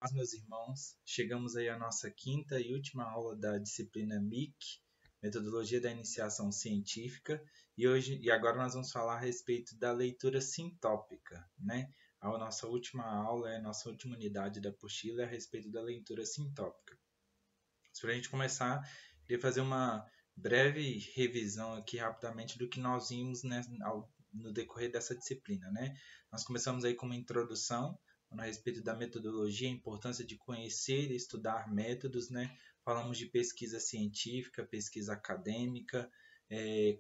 Olá, meus irmãos, chegamos aí à nossa quinta e última aula da disciplina MIC, Metodologia da Iniciação Científica, e agora nós vamos falar a respeito da leitura sintópica, né? A nossa última aula, a nossa última unidade da apostila é a respeito da leitura sintópica. Para a gente começar, queria fazer uma breve revisão aqui rapidamente do que nós vimos, né, no decorrer dessa disciplina, né? Nós começamos aí com uma introdução a respeito da metodologia, a importância de conhecer e estudar métodos, né? Falamos de pesquisa científica, pesquisa acadêmica,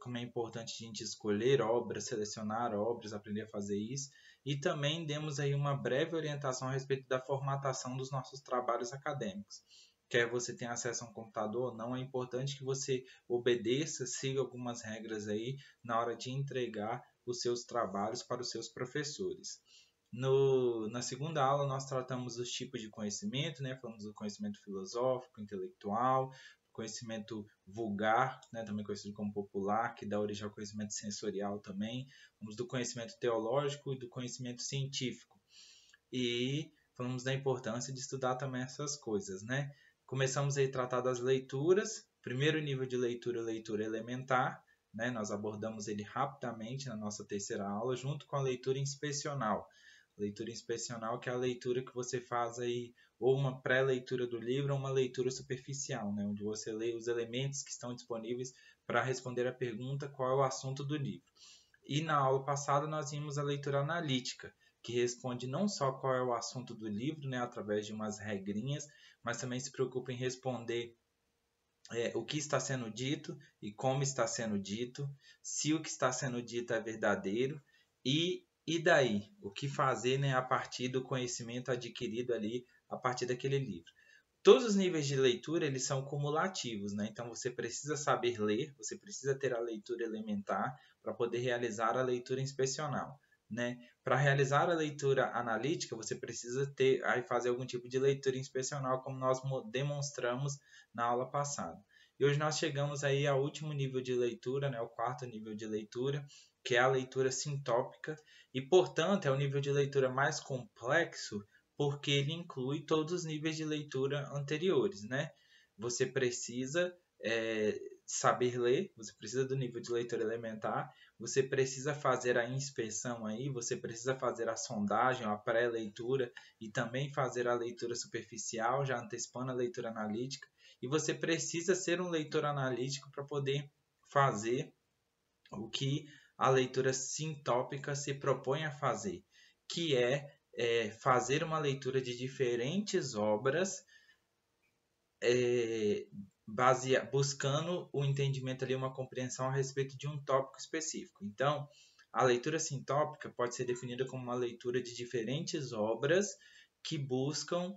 como é importante a gente escolher obras, selecionar obras, aprender a fazer isso. E também demos aí uma breve orientação a respeito da formatação dos nossos trabalhos acadêmicos. Quer você tenha acesso a um computador ou não, é importante que você obedeça, siga algumas regras aí na hora de entregar os seus trabalhos para os seus professores. Na segunda aula, nós tratamos os tipos de conhecimento, né? Falamos do conhecimento filosófico, intelectual, conhecimento vulgar, né? Também conhecido como popular, que dá origem ao conhecimento sensorial também. Falamos do conhecimento teológico e do conhecimento científico. E falamos da importância de estudar também essas coisas, né? Começamos aí a tratar das leituras. Primeiro nível de leitura, leitura elementar, né? Nós abordamos ele rapidamente na nossa terceira aula, junto com a leitura inspecional. Leitura inspecional, que é a leitura que você faz aí, ou uma pré-leitura do livro, ou uma leitura superficial, né? Onde você lê os elementos que estão disponíveis para responder a pergunta qual é o assunto do livro. E na aula passada nós vimos a leitura analítica, que responde não só qual é o assunto do livro, né, através de umas regrinhas, mas também se preocupa em responder o que está sendo dito e como está sendo dito, se o que está sendo dito é verdadeiro e daí, o que fazer, né, a partir do conhecimento adquirido ali a partir daquele livro. Todos os níveis de leitura eles são cumulativos, né? Então você precisa saber ler, você precisa ter a leitura elementar para poder realizar a leitura inspecional, né? Para realizar a leitura analítica, você precisa ter aí fazer algum tipo de leitura inspecional, como nós demonstramos na aula passada. E hoje nós chegamos aí ao último nível de leitura, né? O quarto nível de leitura, que é a leitura sintópica, e portanto é o nível de leitura mais complexo porque ele inclui todos os níveis de leitura anteriores, né? Você precisa saber ler, você precisa do nível de leitura elementar, você precisa fazer a inspeção aí, você precisa fazer a sondagem, a pré-leitura e também fazer a leitura superficial, já antecipando a leitura analítica, e você precisa ser um leitor analítico para poder fazer o que a leitura sintópica se propõe a fazer, que fazer uma leitura de diferentes obras, buscando o entendimento ali, uma compreensão a respeito de um tópico específico. Então, a leitura sintópica pode ser definida como uma leitura de diferentes obras que buscam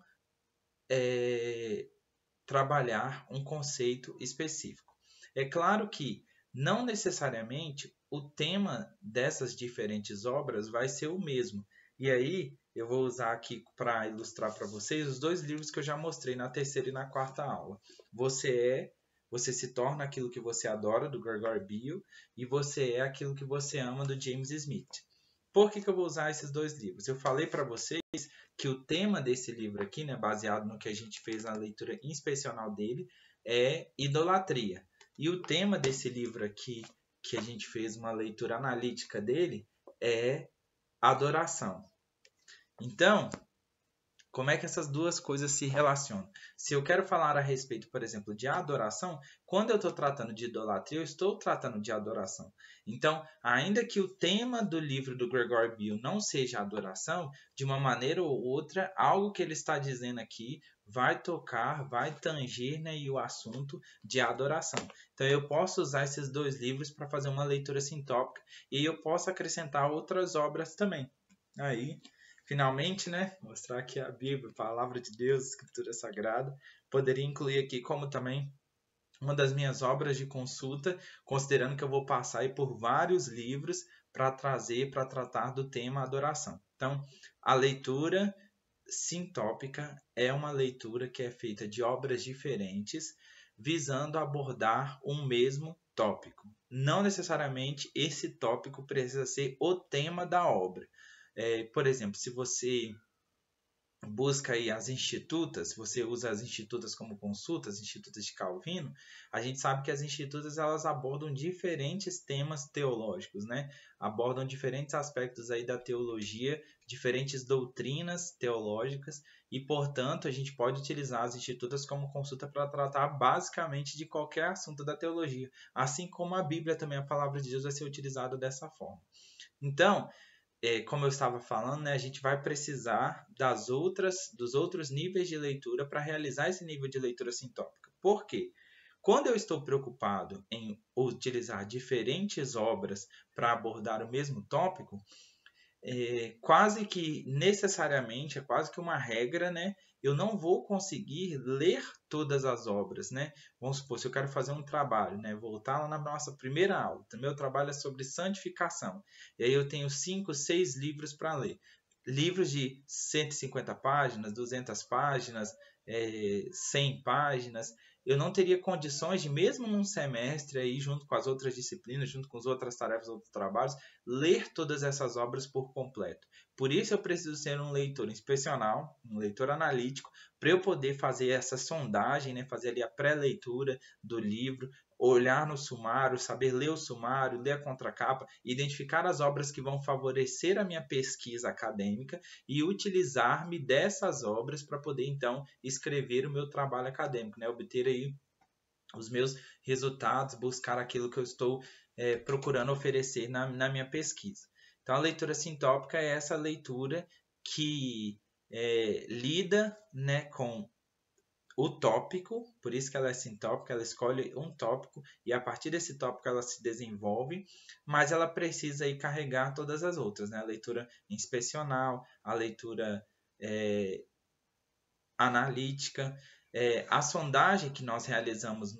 trabalhar um conceito específico. É claro que não necessariamente o tema dessas diferentes obras vai ser o mesmo. E aí eu vou usar aqui para ilustrar para vocês os dois livros que eu já mostrei na terceira e na quarta aula. Você se torna aquilo que você adora, do Gregor Beale, e Você é aquilo que você ama, do James Smith. Por que eu vou usar esses dois livros? Eu falei para vocês que o tema desse livro aqui, né, baseado no que a gente fez na leitura inspecional dele, é idolatria. E o tema desse livro aqui, que a gente fez uma leitura analítica dele, é adoração. Então, como é que essas duas coisas se relacionam? Se eu quero falar a respeito, por exemplo, de adoração, quando eu estou tratando de idolatria, eu estou tratando de adoração. Então, ainda que o tema do livro do Gregor Beale não seja adoração, de uma maneira ou outra, algo que ele está dizendo aqui vai tocar, vai tanger, né, o assunto de adoração. Então, eu posso usar esses dois livros para fazer uma leitura sintópica e eu posso acrescentar outras obras também. Aí, finalmente, né, mostrar aqui a Bíblia, a Palavra de Deus, a Escritura Sagrada. Poderia incluir aqui como também uma das minhas obras de consulta, considerando que eu vou passar aí por vários livros para tratar do tema adoração. Então, a leitura sintópica é uma leitura que é feita de obras diferentes, visando abordar um mesmo tópico. Não necessariamente esse tópico precisa ser o tema da obra. Por exemplo, se você busca aí as institutas, você usa as institutas como consulta, as institutas de Calvino, a gente sabe que as institutas elas abordam diferentes temas teológicos, né? Abordam diferentes aspectos aí da teologia, diferentes doutrinas teológicas e, portanto, a gente pode utilizar as institutas como consulta para tratar basicamente de qualquer assunto da teologia, assim como a Bíblia também, a palavra de Deus vai ser utilizada dessa forma. Então, como eu estava falando, né, a gente vai precisar dos outros níveis de leitura para realizar esse nível de leitura sintópica. Por quê? Quando eu estou preocupado em utilizar diferentes obras para abordar o mesmo tópico, quase que necessariamente, é quase que uma regra, né? Eu não vou conseguir ler todas as obras, né? Vamos supor, se eu quero fazer um trabalho, né? Voltar lá na nossa primeira aula. O meu trabalho é sobre santificação. E aí eu tenho 5, 6 livros para ler. Livros de 150 páginas, 200 páginas, 100 páginas. Eu não teria condições de, mesmo num semestre, aí, junto com as outras disciplinas, junto com as outras tarefas, outros trabalhos, ler todas essas obras por completo. Por isso eu preciso ser um leitor inspecional, um leitor analítico, para eu poder fazer essa sondagem, né, fazer ali a pré-leitura do livro, olhar no sumário, saber ler o sumário, ler a contracapa, identificar as obras que vão favorecer a minha pesquisa acadêmica e utilizar-me dessas obras para poder então escrever o meu trabalho acadêmico, né, obter aí os meus resultados, buscar aquilo que eu estou procurando oferecer na minha pesquisa. Então, a leitura sintópica é essa leitura que lida, né, com o tópico, por isso que ela é sintópica, ela escolhe um tópico e a partir desse tópico ela se desenvolve, mas ela precisa aí carregar todas as outras, né? A leitura inspecional, a leitura analítica, a sondagem que nós realizamos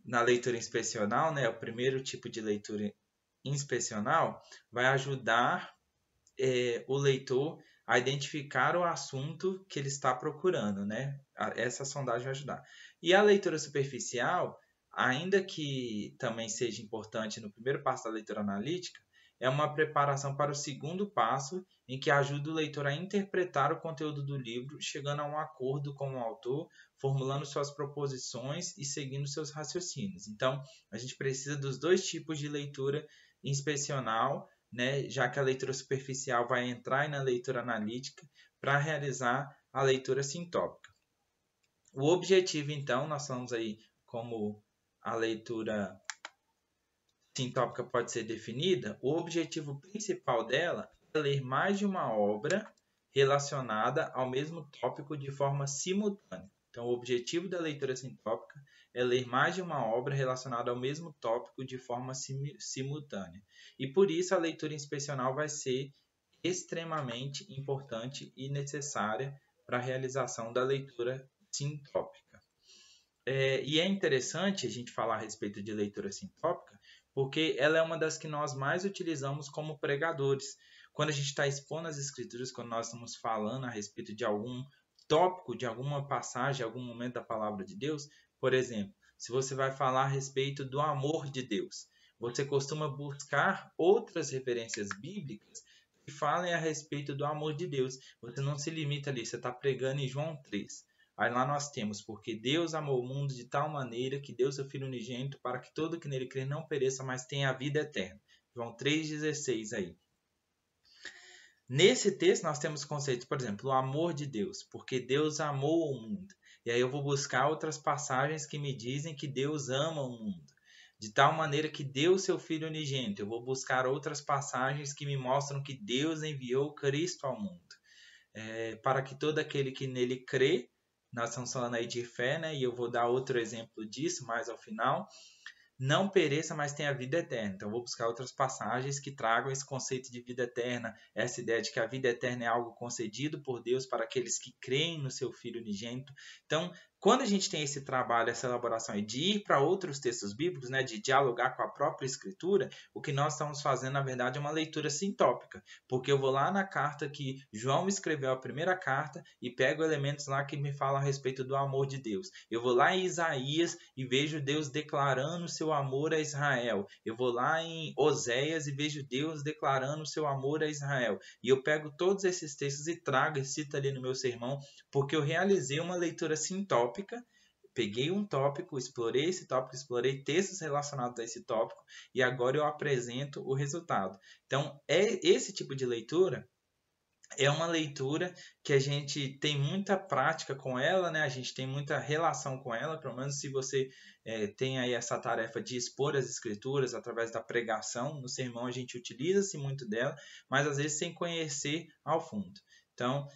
na leitura inspecional, né, o primeiro tipo de leitura inspecional, vai ajudar o leitor a identificar o assunto que ele está procurando, né? Essa sondagem vai ajudar. E a leitura superficial, ainda que também seja importante no primeiro passo da leitura analítica, é uma preparação para o segundo passo, em que ajuda o leitor a interpretar o conteúdo do livro, chegando a um acordo com o autor, formulando suas proposições e seguindo seus raciocínios. Então, a gente precisa dos dois tipos de leitura inspecional, né, já que a leitura superficial vai entrar na leitura analítica para realizar a leitura sintópica. O objetivo, então, nós falamos aí como a leitura sintópica pode ser definida, o objetivo principal dela é ler mais de uma obra relacionada ao mesmo tópico de forma simultânea. Então, o objetivo da leitura sintópica é ler mais de uma obra relacionada ao mesmo tópico de forma simultânea. E por isso a leitura inspecional vai ser extremamente importante e necessária para a realização da leitura sintópica. E é interessante a gente falar a respeito de leitura sintópica, porque ela é uma das que nós mais utilizamos como pregadores. Quando a gente está expondo as escrituras, quando nós estamos falando a respeito de algum tópico, de alguma passagem, algum momento da palavra de Deus, por exemplo, se você vai falar a respeito do amor de Deus, você costuma buscar outras referências bíblicas que falem a respeito do amor de Deus. Você não se limita ali, você está pregando em João 3. Aí lá nós temos, porque Deus amou o mundo de tal maneira que deu seu Filho unigênito para que todo que nele crê não pereça, mas tenha a vida eterna. João 3,16 aí. Nesse texto nós temos conceitos, por exemplo, o amor de Deus, porque Deus amou o mundo. E aí eu vou buscar outras passagens que me dizem que Deus ama o mundo. De tal maneira que deu seu Filho unigênito. Eu vou buscar outras passagens que me mostram que Deus enviou Cristo ao mundo. Para que todo aquele que nele crê, nós estamos falando aí de fé, né? E eu vou dar outro exemplo disso mais ao final, não pereça, mas tenha vida eterna. Então, eu vou buscar outras passagens que tragam esse conceito de vida eterna, essa ideia de que a vida eterna é algo concedido por Deus para aqueles que creem no seu Filho unigênito. Então, Quando a gente tem esse trabalho, essa elaboração e de ir para outros textos bíblicos, né, de dialogar com a própria escritura, o que nós estamos fazendo, na verdade, é uma leitura sintópica, porque eu vou lá na carta que João me escreveu, a primeira carta, e pego elementos lá que me falam a respeito do amor de Deus. Eu vou lá em Isaías e vejo Deus declarando o seu amor a Israel. Eu vou lá em Oséias e vejo Deus declarando o seu amor a Israel. E eu pego todos esses textos e trago e cito ali no meu sermão, porque eu realizei uma leitura sintópica, peguei um tópico, explorei esse tópico, explorei textos relacionados a esse tópico e agora eu apresento o resultado. Então, esse tipo de leitura é uma leitura que a gente tem muita prática com ela, né? A gente tem muita relação com ela, pelo menos se você tem aí essa tarefa de expor as escrituras através da pregação, no sermão a gente utiliza-se muito dela, mas às vezes sem conhecer ao fundo. Então,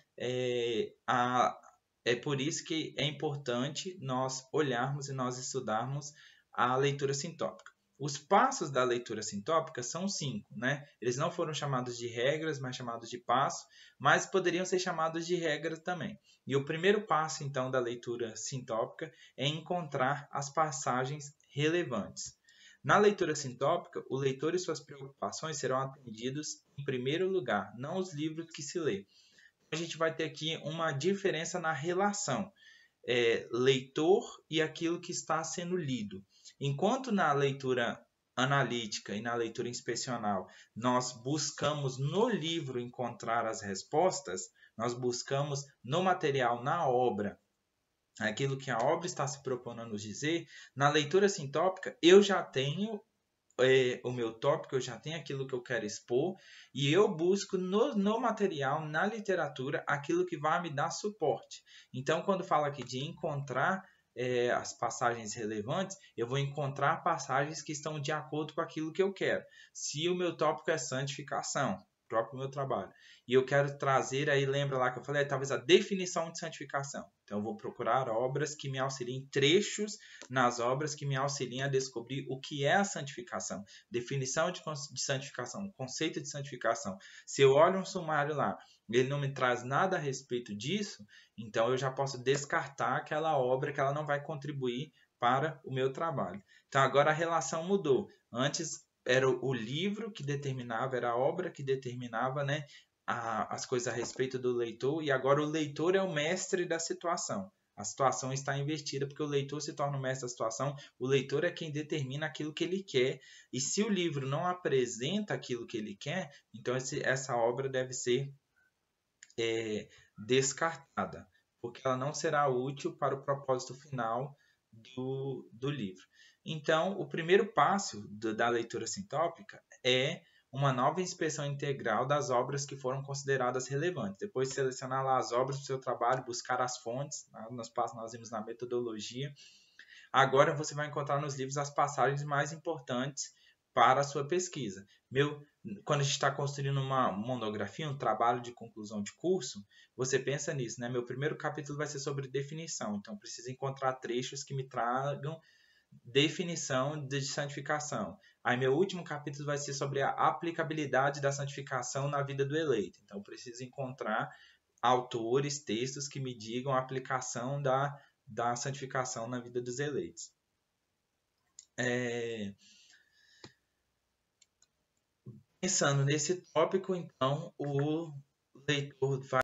é por isso que é importante nós olharmos e nós estudarmos a leitura sintópica. Os passos da leitura sintópica são 5, né? Eles não foram chamados de regras, mas chamados de passos, mas poderiam ser chamados de regras também. E o primeiro passo, então, da leitura sintópica é encontrar as passagens relevantes. Na leitura sintópica, o leitor e suas preocupações serão atendidos em primeiro lugar, não os livros que se lê. A gente vai ter aqui uma diferença na relação leitor e aquilo que está sendo lido. Enquanto na leitura analítica e na leitura inspecional nós buscamos no livro encontrar as respostas, nós buscamos no material, na obra, aquilo que a obra está se propondo a nos dizer, na leitura sintópica eu já tenho o meu tópico, eu já tenho aquilo que eu quero expor e eu busco no material, na literatura, aquilo que vai me dar suporte. Então, quando fala aqui de encontrar as passagens relevantes, eu vou encontrar passagens que estão de acordo com aquilo que eu quero. Se o meu tópico é santificação, próprio meu trabalho, e eu quero trazer aí, lembra lá que eu falei, talvez a definição de santificação. Então, eu vou procurar obras que me auxiliem, trechos nas obras que me auxiliem a descobrir o que é a santificação, definição de santificação, conceito de santificação. Se eu olho um sumário lá, ele não me traz nada a respeito disso, então eu já posso descartar aquela obra que ela não vai contribuir para o meu trabalho. Então agora a relação mudou. Antes era o livro que determinava, era a obra que determinava, né, as coisas a respeito do leitor, e agora o leitor é o mestre da situação. A situação está invertida porque o leitor se torna o mestre da situação, o leitor é quem determina aquilo que ele quer, e se o livro não apresenta aquilo que ele quer, então essa obra deve ser descartada, porque ela não será útil para o propósito final do livro. Então, o primeiro passo da leitura sintópica é uma nova inspeção integral das obras que foram consideradas relevantes. Depois de selecionar lá as obras do seu trabalho, buscar as fontes, nós vimos na metodologia. Agora você vai encontrar nos livros as passagens mais importantes para a sua pesquisa. Quando a gente está construindo uma monografia, um trabalho de conclusão de curso, você pensa nisso, né? Meu primeiro capítulo vai ser sobre definição, então preciso encontrar trechos que me tragam definição de santificação. Aí meu último capítulo vai ser sobre a aplicabilidade da santificação na vida do eleito. Então preciso encontrar autores, textos que me digam a aplicação da santificação na vida dos eleitos. Pensando nesse tópico, então, o leitor vai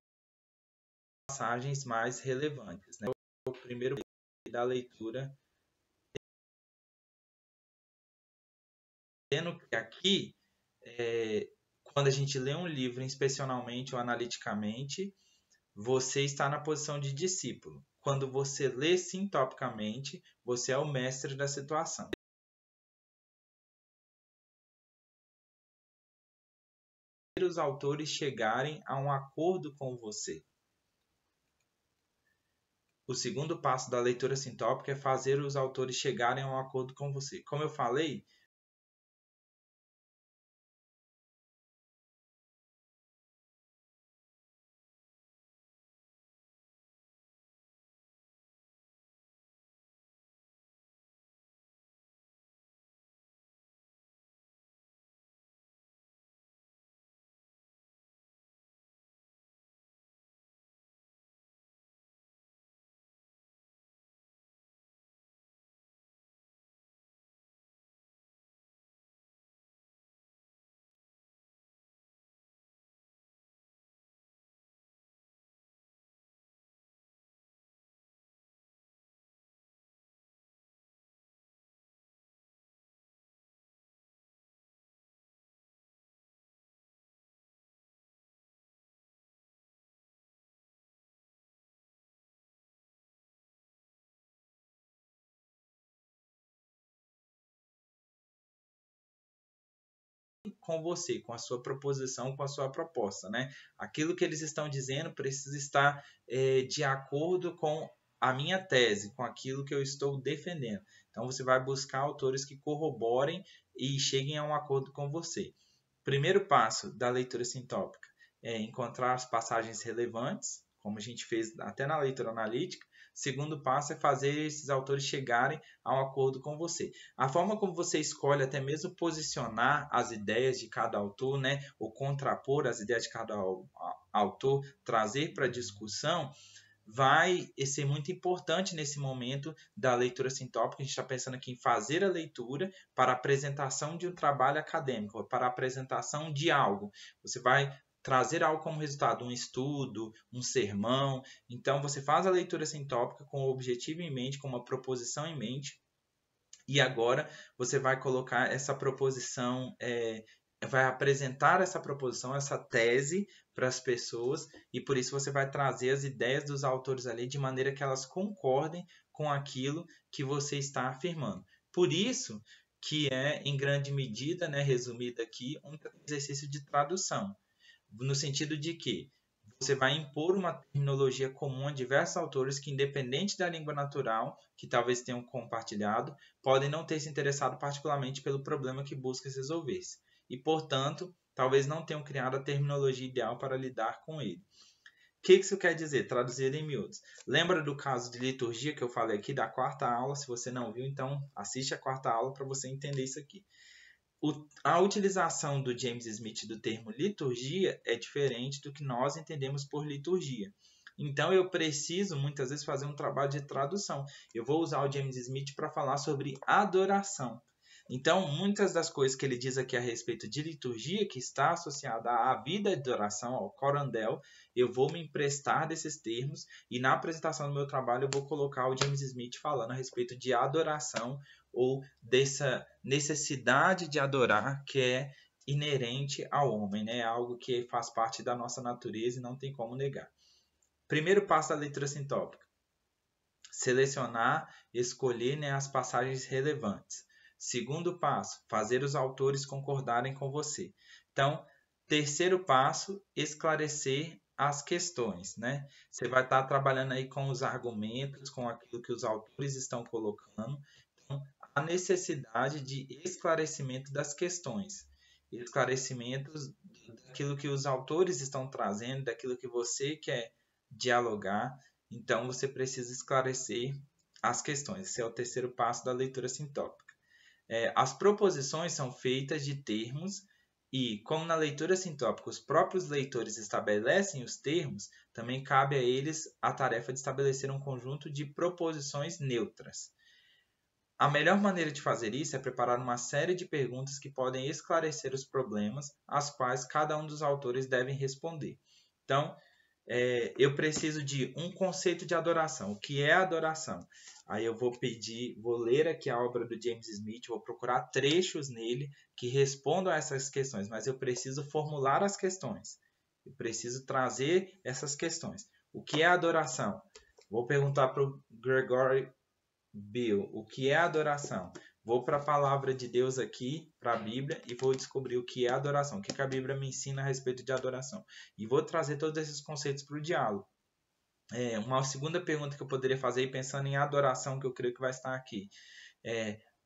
passagens mais relevantes, né? O primeiro da leitura, sendo que aqui, quando a gente lê um livro inspecionalmente ou analiticamente, você está na posição de discípulo. Quando você lê sintopicamente, você é o mestre da situação. Os autores chegarem a um acordo com você. O segundo passo da leitura sintópica é fazer os autores chegarem a um acordo com você. Como eu falei, com você, com a sua proposição, com a sua proposta, né? Aquilo que eles estão dizendo precisa estar de acordo com a minha tese, com aquilo que eu estou defendendo. Então, você vai buscar autores que corroborem e cheguem a um acordo com você. Primeiro passo da leitura sintópica é encontrar as passagens relevantes, como a gente fez até na leitura analítica. Segundo passo é fazer esses autores chegarem a um acordo com você. A forma como você escolhe até mesmo posicionar as ideias de cada autor, né, ou contrapor as ideias de cada autor, trazer para a discussão, vai ser muito importante nesse momento da leitura sintópica. A gente está pensando aqui em fazer a leitura para a apresentação de um trabalho acadêmico, para a apresentação de algo. Você vai trazer algo como resultado, um estudo, um sermão. Então, você faz a leitura sintópica com o objetivo em mente, com uma proposição em mente. E agora você vai colocar essa proposição, vai apresentar essa proposição, essa tese para as pessoas, e por isso você vai trazer as ideias dos autores ali de maneira que elas concordem com aquilo que você está afirmando. Por isso que é, em grande medida, né, resumido aqui, um exercício de tradução, no sentido de que você vai impor uma terminologia comum a diversos autores que, independente da língua natural, que talvez tenham compartilhado, podem não ter se interessado particularmente pelo problema que busca resolver. E, portanto, talvez não tenham criado a terminologia ideal para lidar com ele. O que isso quer dizer? Traduzido em miúdos. Lembra do caso de liturgia que eu falei aqui da quarta aula? Se você não viu, então assiste a quarta aula para você entender isso aqui. A utilização do James Smith do termo liturgia é diferente do que nós entendemos por liturgia. Então, eu preciso, muitas vezes, fazer um trabalho de tradução. Eu vou usar o James Smith para falar sobre adoração. Então, muitas das coisas que ele diz aqui a respeito de liturgia, que está associada à vida de adoração, ao corandel, eu vou me emprestar desses termos e na apresentação do meu trabalho eu vou colocar o James Smith falando a respeito de adoração ou dessa necessidade de adorar que é inerente ao homem, né? Algo que faz parte da nossa natureza e não tem como negar. Primeiro passo da leitura sintópica: selecionar, escolher, né, as passagens relevantes. Segundo passo, fazer os autores concordarem com você. Então, terceiro passo, esclarecer as questões, né? Você vai estar trabalhando aí com os argumentos, com aquilo que os autores estão colocando. Então, a necessidade de esclarecimento das questões, esclarecimentos daquilo que os autores estão trazendo, daquilo que você quer dialogar. Então, você precisa esclarecer as questões. Esse é o terceiro passo da leitura sintópica. As proposições são feitas de termos e, como na leitura sintópica os próprios leitores estabelecem os termos, também cabe a eles a tarefa de estabelecer um conjunto de proposições neutras. A melhor maneira de fazer isso é preparar uma série de perguntas que podem esclarecer os problemas, às quais cada um dos autores devem responder. Então, eu preciso de um conceito de adoração. O que é adoração? Aí eu vou ler aqui a obra do James Smith, vou procurar trechos nele que respondam a essas questões, mas eu preciso formular as questões. Eu preciso trazer essas questões. O que é adoração? Vou perguntar para o Gregory Bill, o que é adoração? Vou para a palavra de Deus aqui, para a Bíblia, e vou descobrir o que é adoração, o que a Bíblia me ensina a respeito de adoração. E vou trazer todos esses conceitos para o diálogo. Uma segunda pergunta que eu poderia fazer, pensando em adoração, que eu creio que vai estar aqui,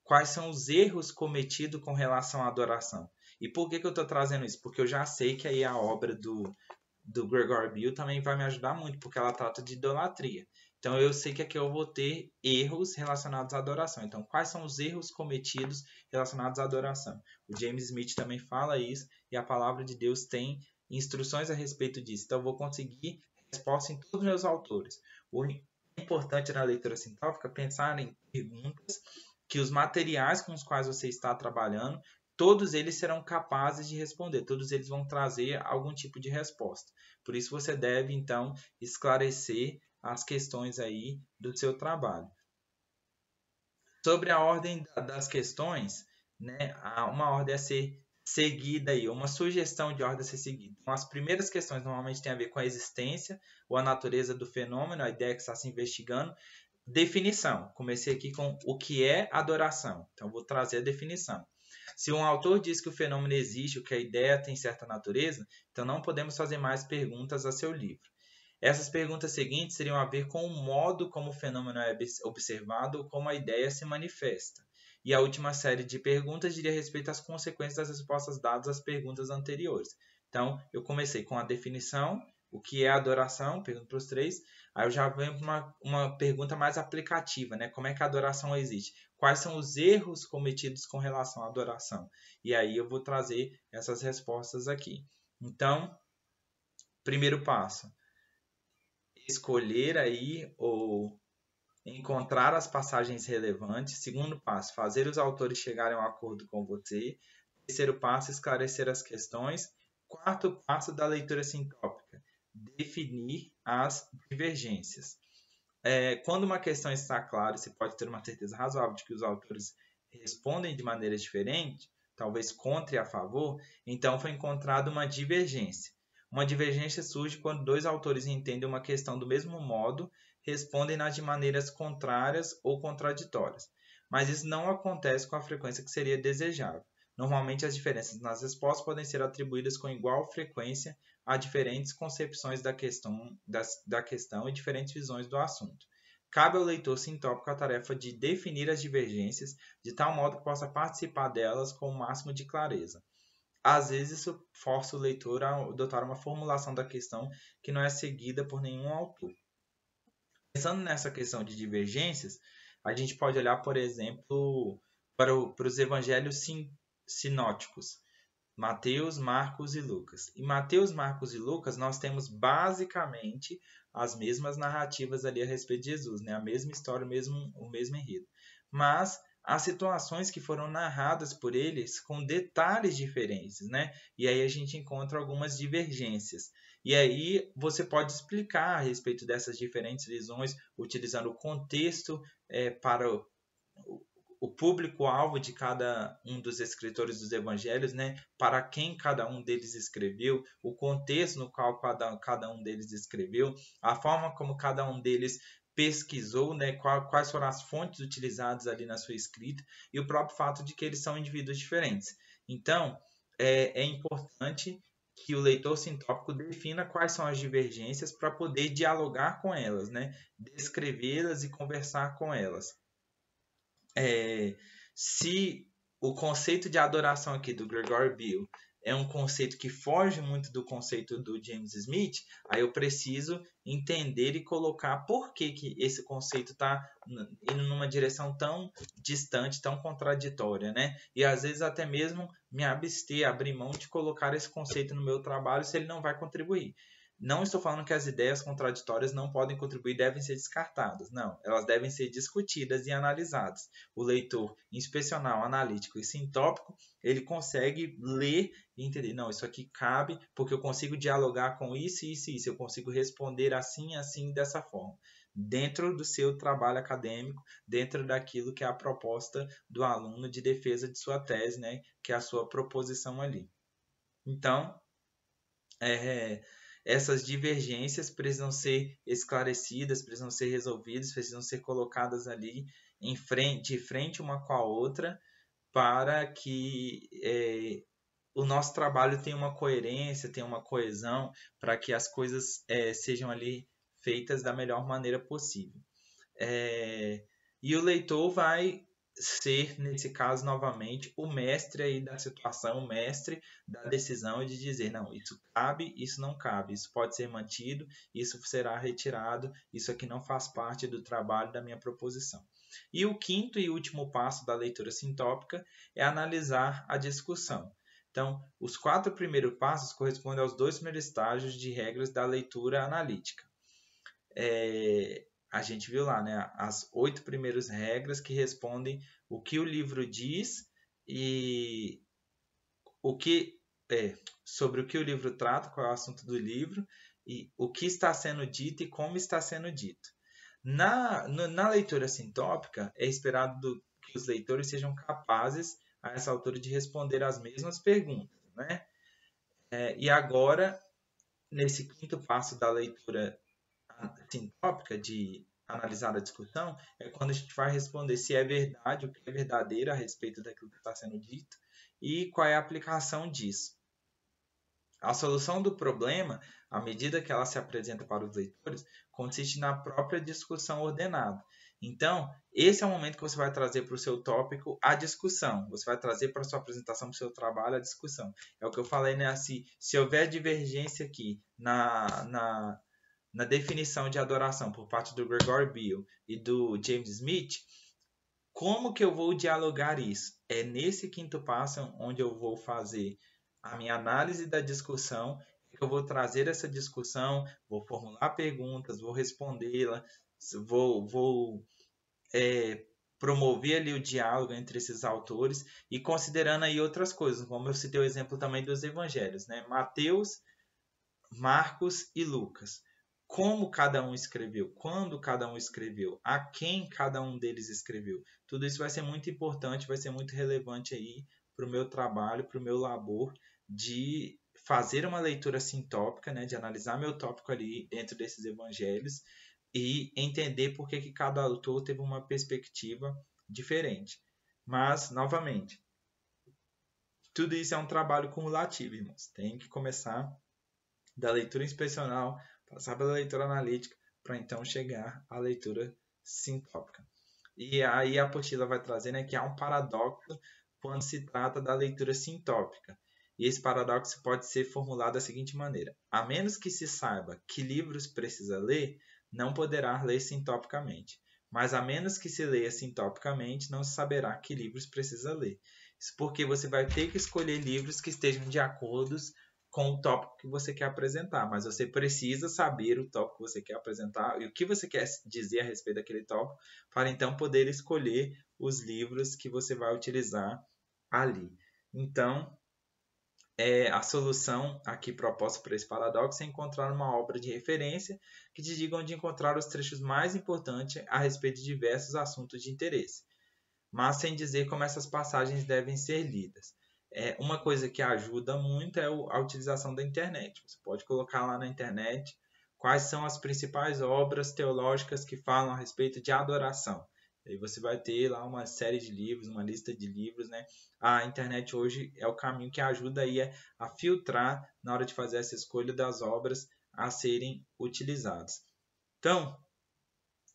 quais são os erros cometidos com relação à adoração? E por que eu estou trazendo isso? Porque eu já sei que aí a obra do Gregory Bill também vai me ajudar muito, porque ela trata de idolatria. Então, eu sei que aqui eu vou ter erros relacionados à adoração. Então, quais são os erros cometidos relacionados à adoração? O James Smith também fala isso e a palavra de Deus tem instruções a respeito disso. Então, eu vou conseguir resposta em todos os meus autores. O importante na leitura sintópica é pensar em perguntas que os materiais com os quais você está trabalhando, todos eles serão capazes de responder, todos eles vão trazer algum tipo de resposta. Por isso você deve, então, esclarecer as questões aí do seu trabalho. Sobre a ordem das questões, né, há uma ordem a ser seguida aí, uma sugestão de ordem a ser seguida. Então, as primeiras questões normalmente têm a ver com a existência ou a natureza do fenômeno, a ideia que está se investigando. Definição. Comecei aqui com o que é adoração. Então, vou trazer a definição. Se um autor diz que o fenômeno existe ou que a ideia tem certa natureza, então não podemos fazer mais perguntas a seu livro. Essas perguntas seguintes teriam a ver com o modo como o fenômeno é observado ou como a ideia se manifesta. E a última série de perguntas diria respeito às consequências das respostas dadas às perguntas anteriores. Então, eu comecei com a definição, o que é adoração, pergunto para os três. Aí eu já venho para uma pergunta mais aplicativa, né? Como é que a adoração existe? Quais são os erros cometidos com relação à adoração? E aí eu vou trazer essas respostas aqui. Então, primeiro passo, escolher aí ou encontrar as passagens relevantes. Segundo passo, fazer os autores chegarem a um acordo com você. Terceiro passo, esclarecer as questões. Quarto passo da leitura sintópica, definir as divergências. Quando uma questão está clara, você pode ter uma certeza razoável de que os autores respondem de maneira diferente, talvez contra e a favor, então foi encontrada uma divergência. Uma divergência surge quando dois autores entendem uma questão do mesmo modo, respondem-nas de maneiras contrárias ou contraditórias. Mas isso não acontece com a frequência que seria desejável. Normalmente, as diferenças nas respostas podem ser atribuídas com igual frequência a diferentes concepções da questão e diferentes visões do assunto. Cabe ao leitor sintópico a tarefa de definir as divergências de tal modo que possa participar delas com o máximo de clareza. Às vezes, isso força o leitor a adotar uma formulação da questão que não é seguida por nenhum autor. Pensando nessa questão de divergências, a gente pode olhar, por exemplo, para os evangelhos sinóticos, Mateus, Marcos e Lucas. Em Mateus, Marcos e Lucas, nós temos basicamente as mesmas narrativas ali a respeito de Jesus, né? A mesma história, o mesmo enredo. Mas há situações que foram narradas por eles com detalhes diferentes, né? E aí a gente encontra algumas divergências. E aí você pode explicar a respeito dessas diferentes visões, utilizando o contexto para o público-alvo de cada um dos escritores dos evangelhos, né? Para quem cada um deles escreveu, o contexto no qual cada um deles escreveu, a forma como cada um deles pesquisou, né? Quais foram as fontes utilizadas ali na sua escrita e o próprio fato de que eles são indivíduos diferentes. Então, é importante que o leitor sintópico defina quais são as divergências para poder dialogar com elas, né? Descrevê-las e conversar com elas. Se o conceito de adoração aqui do Gregory Bill é um conceito que foge muito do conceito do James Smith, aí eu preciso entender e colocar por que esse conceito está indo numa direção tão distante, tão contraditória, né? E às vezes até mesmo me abrir mão de colocar esse conceito no meu trabalho se ele não vai contribuir. Não estou falando que as ideias contraditórias não podem contribuir, devem ser descartadas. Não, elas devem ser discutidas e analisadas. O leitor inspecional, analítico e sintópico, ele consegue ler e entender, não, isso aqui cabe porque eu consigo dialogar com isso, isso e isso, eu consigo responder assim, assim, dessa forma. Dentro do seu trabalho acadêmico, dentro daquilo que é a proposta do aluno de defesa de sua tese, né, que é a sua proposição ali. Então, essas divergências precisam ser esclarecidas, precisam ser resolvidas, precisam ser colocadas ali de frente uma com a outra, para que o nosso trabalho tenha uma coerência, tenha uma coesão, para que as coisas sejam ali feitas da melhor maneira possível. E o leitor vai ser, nesse caso, novamente, o mestre aí da situação, o mestre da decisão de dizer, não, isso cabe, isso não cabe, isso pode ser mantido, isso será retirado, isso aqui não faz parte do trabalho da minha proposição. E o quinto e último passo da leitura sintópica é analisar a discussão. Então, os 4 primeiros passos correspondem aos 2 primeiros estágios de regras da leitura analítica. A gente viu lá, né, as 8 primeiras regras que respondem o que o livro diz e sobre o que o livro trata, qual é o assunto do livro, e o que está sendo dito e como está sendo dito. Na leitura sintópica, é esperado que os leitores sejam capazes, a essa altura, de responder as mesmas perguntas, né? E agora, nesse quinto passo da leitura sintópica, de analisar a discussão, é quando a gente vai responder se é verdade, o que é verdadeiro a respeito daquilo que está sendo dito, e qual é a aplicação disso. A solução do problema, à medida que ela se apresenta para os leitores, consiste na própria discussão ordenada. Então, esse é o momento que você vai trazer para o seu tópico a discussão. Você vai trazer para a sua apresentação, para o seu trabalho, a discussão. É o que eu falei, né? Assim, se houver divergência aqui na definição de adoração por parte do Gregory Beale e do James Smith, como que eu vou dialogar isso? É nesse quinto passo onde eu vou fazer a minha análise da discussão, eu vou trazer essa discussão, vou formular perguntas, vou respondê-la, vou promover ali o diálogo entre esses autores e considerando aí outras coisas, como eu citei o exemplo também dos evangelhos, né? Mateus, Marcos e Lucas. Como cada um escreveu, quando cada um escreveu, a quem cada um deles escreveu. Tudo isso vai ser muito importante, vai ser muito relevante aí para o meu trabalho, para o meu labor de fazer uma leitura sintópica, né, de analisar meu tópico ali dentro desses evangelhos e entender por que cada autor teve uma perspectiva diferente. Mas, novamente, tudo isso é um trabalho cumulativo, irmãos. Tem que começar da leitura inspecional, passar pela leitura analítica, para então chegar à leitura sintópica. E aí a apostila vai trazer, né, que há um paradoxo quando se trata da leitura sintópica. E esse paradoxo pode ser formulado da seguinte maneira: a menos que se saiba que livros precisa ler, não poderá ler sintopicamente. Mas a menos que se leia sintopicamente, não se saberá que livros precisa ler. Isso porque você vai ter que escolher livros que estejam de acordo com o tópico que você quer apresentar, mas você precisa saber o tópico que você quer apresentar e o que você quer dizer a respeito daquele tópico, para então poder escolher os livros que você vai utilizar ali. Então, a solução aqui proposta para esse paradoxo é encontrar uma obra de referência que te diga onde encontrar os trechos mais importantes a respeito de diversos assuntos de interesse, mas sem dizer como essas passagens devem ser lidas. Uma coisa que ajuda muito é a utilização da internet. Você pode colocar lá na internet quais são as principais obras teológicas que falam a respeito de adoração. Aí você vai ter lá uma série de livros, uma lista de livros, né? A internet hoje é o caminho que ajuda aí a filtrar na hora de fazer essa escolha das obras a serem utilizadas. Então,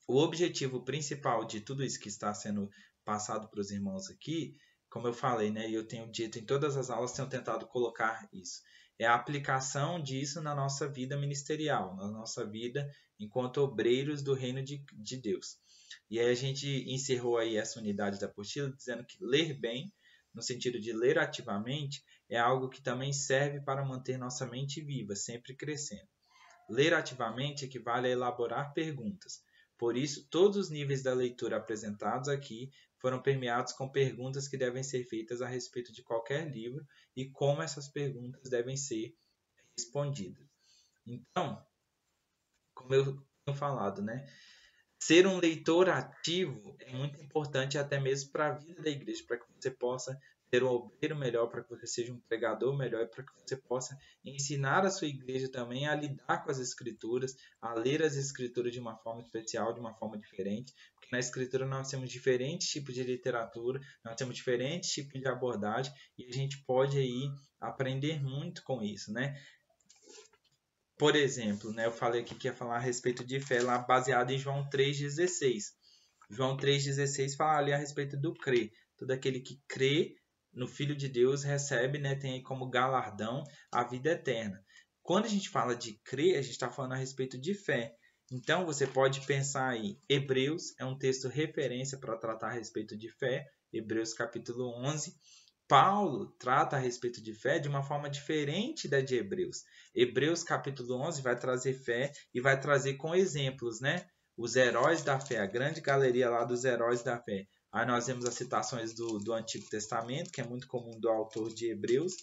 o objetivo principal de tudo isso que está sendo passado para os irmãos aqui, como eu falei, né, e eu tenho dito em todas as aulas, tenho tentado colocar isso, é a aplicação disso na nossa vida ministerial, na nossa vida enquanto obreiros do reino de Deus. E aí a gente encerrou aí essa unidade da apostila dizendo que ler bem, no sentido de ler ativamente, é algo que também serve para manter nossa mente viva, sempre crescendo. Ler ativamente equivale a elaborar perguntas. Por isso, todos os níveis da leitura apresentados aqui foram permeados com perguntas que devem ser feitas a respeito de qualquer livro e como essas perguntas devem ser respondidas. Então, como eu tenho falado, né? Ser um leitor ativo é muito importante até mesmo para a vida da igreja, para que você possa ser um obreiro melhor, para que você seja um pregador melhor, para que você possa ensinar a sua igreja também a lidar com as escrituras, a ler as escrituras de uma forma especial, de uma forma diferente, porque na escritura nós temos diferentes tipos de literatura, nós temos diferentes tipos de abordagem e a gente pode aí aprender muito com isso, né? Por exemplo, né, eu falei aqui que ia falar a respeito de fé lá baseado em João 3,16. João 3,16 fala ali a respeito do crer. Todo aquele que crê no Filho de Deus recebe, né, tem aí como galardão a vida eterna. Quando a gente fala de crer, a gente está falando a respeito de fé. Então, você pode pensar aí, Hebreus é um texto referência para tratar a respeito de fé, Hebreus capítulo 11. Paulo trata a respeito de fé de uma forma diferente da de Hebreus. Hebreus capítulo 11 vai trazer fé e vai trazer com exemplos, né? Os heróis da fé, a grande galeria lá dos heróis da fé. Aí nós vemos as citações do Antigo Testamento, que é muito comum do autor de Hebreus.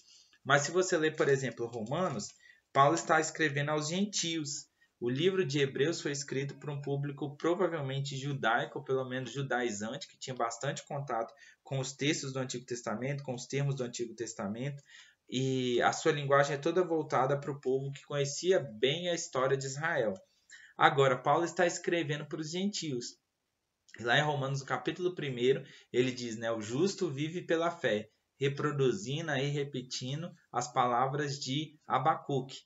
Mas se você ler, por exemplo, Romanos, Paulo está escrevendo aos gentios. O livro de Hebreus foi escrito por um público provavelmente judaico, ou pelo menos judaizante, que tinha bastante contato com os textos do Antigo Testamento, com os termos do Antigo Testamento, e a sua linguagem é toda voltada para o povo que conhecia bem a história de Israel. Agora, Paulo está escrevendo para os gentios. Lá em Romanos, no capítulo 1, ele diz, né, o justo vive pela fé. reproduzindo e repetindo as palavras de Abacuque.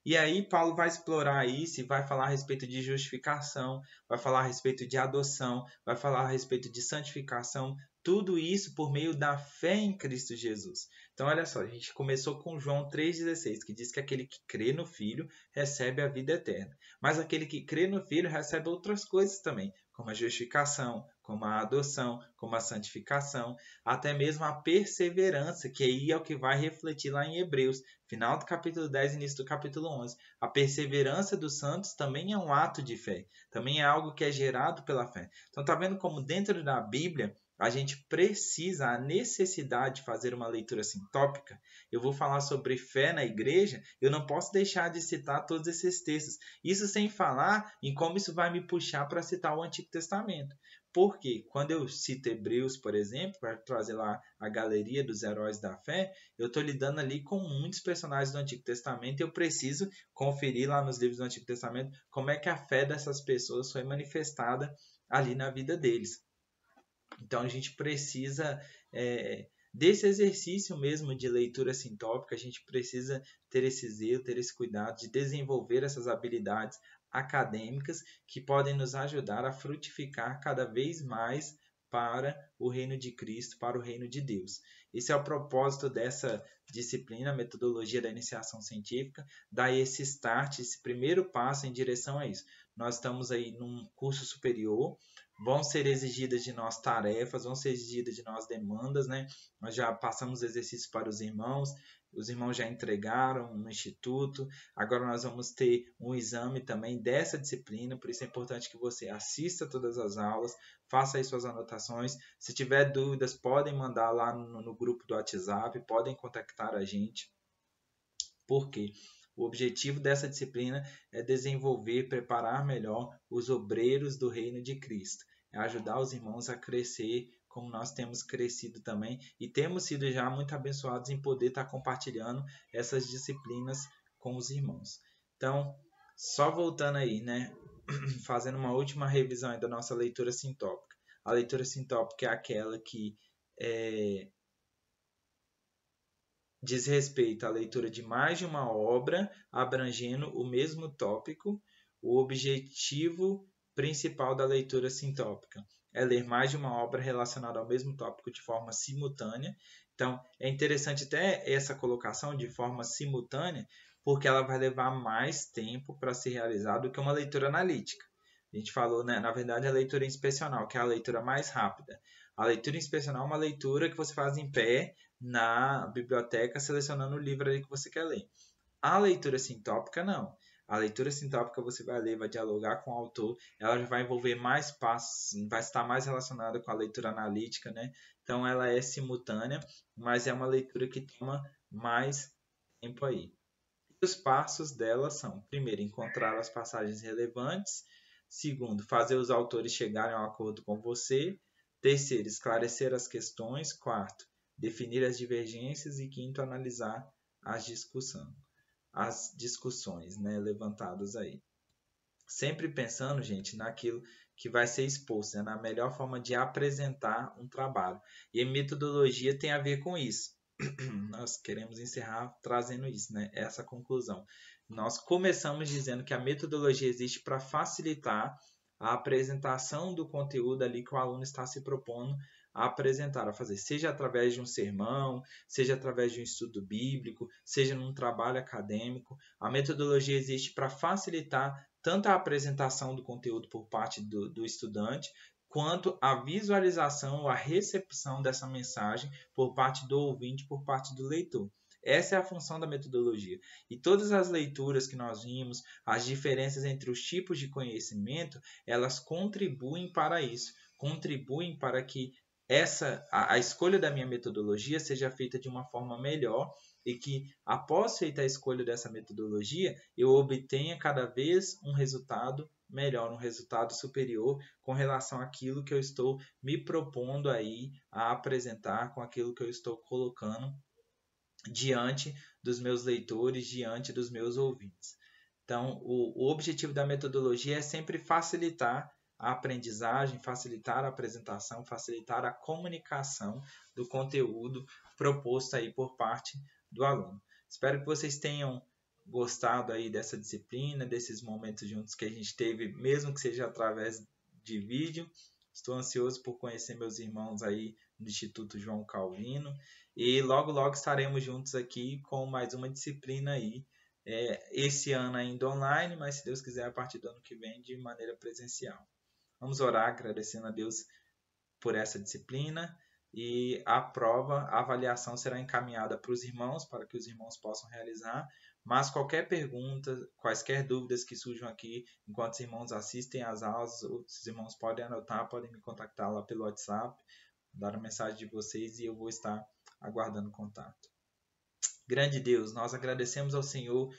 E aí Paulo vai explorar isso e vai falar a respeito de justificação, vai falar a respeito de adoção, vai falar a respeito de santificação, tudo isso por meio da fé em Cristo Jesus. Então olha só, a gente começou com João 3,16, que diz que aquele que crê no Filho recebe a vida eterna. Mas aquele que crê no Filho recebe outras coisas também, como a justificação, como a adoção, como a santificação, até mesmo a perseverança, que aí é o que vai refletir lá em Hebreus, final do capítulo 10, início do capítulo 11. A perseverança dos santos também é um ato de fé, também é algo que é gerado pela fé. Então tá vendo como dentro da Bíblia a gente precisa, a necessidade de fazer uma leitura sintópica. Eu vou falar sobre fé na igreja, eu não posso deixar de citar todos esses textos. Isso sem falar em como isso vai me puxar para citar o Antigo Testamento. Porque quando eu cito Hebreus, por exemplo, para trazer lá a galeria dos heróis da fé, eu estou lidando ali com muitos personagens do Antigo Testamento e eu preciso conferir lá nos livros do Antigo Testamento como é que a fé dessas pessoas foi manifestada ali na vida deles. Então a gente precisa desse exercício mesmo de leitura sintópica, a gente precisa ter esse zelo, ter esse cuidado de desenvolver essas habilidades acadêmicas que podem nos ajudar a frutificar cada vez mais para o reino de Cristo, para o reino de Deus. Esse é o propósito dessa disciplina, metodologia da iniciação científica, dar esse start, esse primeiro passo em direção a isso. Nós estamos aí num curso superior, vão ser exigidas de nós tarefas, vão ser exigidas de nós demandas, né? Nós já passamos exercícios para os irmãos já entregaram no instituto, agora nós vamos ter um exame também dessa disciplina, por isso é importante que você assista todas as aulas, faça aí suas anotações, se tiver dúvidas podem mandar lá no grupo do WhatsApp, podem contactar a gente, porque o objetivo dessa disciplina é desenvolver, preparar melhor os obreiros do reino de Cristo. É ajudar os irmãos a crescer como nós temos crescido também e temos sido já muito abençoados em poder estar compartilhando essas disciplinas com os irmãos. Então, só voltando aí, né? Fazendo uma última revisão aí da nossa leitura sintópica. A leitura sintópica é aquela que diz respeito à leitura de mais de uma obra abrangendo o mesmo tópico. O objetivo principal da leitura sintópica é ler mais de uma obra relacionada ao mesmo tópico de forma simultânea. Então, é interessante até essa colocação de forma simultânea, porque ela vai levar mais tempo para ser realizada do que uma leitura analítica. A gente falou, né, na verdade, a leitura inspecional, que é a leitura mais rápida. A leitura inspecional é uma leitura que você faz em pé na biblioteca, selecionando o livro ali que você quer ler. A leitura sintópica, não. A leitura sintópica você vai ler, vai dialogar com o autor, ela já vai envolver mais passos, vai estar mais relacionada com a leitura analítica, né? Então ela é simultânea, mas é uma leitura que toma mais tempo aí. E os passos dela são, primeiro, encontrar as passagens relevantes, segundo, fazer os autores chegarem a um acordo com você, terceiro, esclarecer as questões, quarto, definir as divergências e quinto, analisar as discussões, né, levantadas aí. Sempre pensando, gente, naquilo que vai ser exposto, né, na melhor forma de apresentar um trabalho. E a metodologia tem a ver com isso. Nós queremos encerrar trazendo isso, né, essa conclusão. Nós começamos dizendo que a metodologia existe para facilitar a apresentação do conteúdo ali que o aluno está se propondo a apresentar, a fazer, seja através de um sermão, seja através de um estudo bíblico, seja num trabalho acadêmico. A metodologia existe para facilitar tanto a apresentação do conteúdo por parte do estudante, quanto a visualização ou a recepção dessa mensagem por parte do ouvinte, por parte do leitor. Essa é a função da metodologia. E todas as leituras que nós vimos, as diferenças entre os tipos de conhecimento, elas contribuem para isso, contribuem para que a escolha da minha metodologia seja feita de uma forma melhor e que, após feita a escolha dessa metodologia, eu obtenha cada vez um resultado melhor, um resultado superior com relação àquilo que eu estou me propondo aí a apresentar, com aquilo que eu estou colocando diante dos meus leitores, diante dos meus ouvintes. Então, o objetivo da metodologia é sempre facilitar a aprendizagem, facilitar a apresentação, facilitar a comunicação do conteúdo proposto aí por parte do aluno. Espero que vocês tenham gostado aí dessa disciplina, desses momentos juntos que a gente teve, mesmo que seja através de vídeo. Estou ansioso por conhecer meus irmãos aí no Instituto João Calvino e logo logo estaremos juntos aqui com mais uma disciplina aí, esse ano ainda online, mas se Deus quiser a partir do ano que vem de maneira presencial. Vamos orar agradecendo a Deus por essa disciplina e a prova, a avaliação será encaminhada para os irmãos, para que os irmãos possam realizar, mas qualquer pergunta, quaisquer dúvidas que surjam aqui, enquanto os irmãos assistem às aulas, os irmãos podem anotar, podem me contactar lá pelo WhatsApp, dar a mensagem de vocês e eu vou estar aguardando contato. Grande Deus, nós agradecemos ao Senhor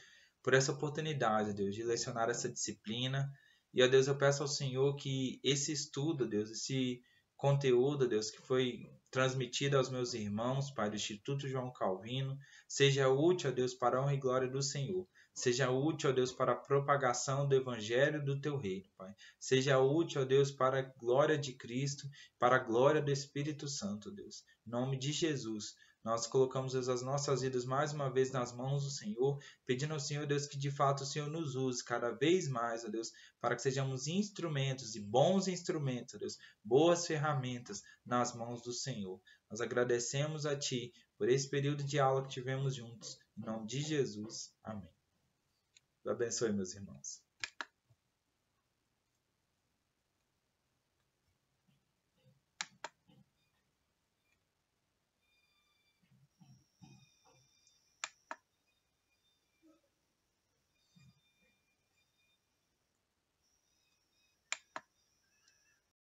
por essa oportunidade, Deus, de lecionar essa disciplina. E, ó Deus, eu peço ao Senhor que esse estudo, Deus, esse conteúdo, Deus, que foi transmitido aos meus irmãos, Pai, do Instituto João Calvino, seja útil, ó Deus, para a honra e glória do Senhor. Seja útil, ó Deus, para a propagação do Evangelho do Teu Reino, Pai. Seja útil, ó Deus, para a glória de Cristo, para a glória do Espírito Santo, Deus. Em nome de Jesus, nós colocamos as nossas vidas mais uma vez nas mãos do Senhor, pedindo ao Senhor, Deus, que de fato o Senhor nos use cada vez mais, ó Deus, para que sejamos instrumentos e bons instrumentos, ó Deus, boas ferramentas nas mãos do Senhor. Nós agradecemos a Ti por esse período de aula que tivemos juntos. Em nome de Jesus. Amém. Deus abençoe, meus irmãos.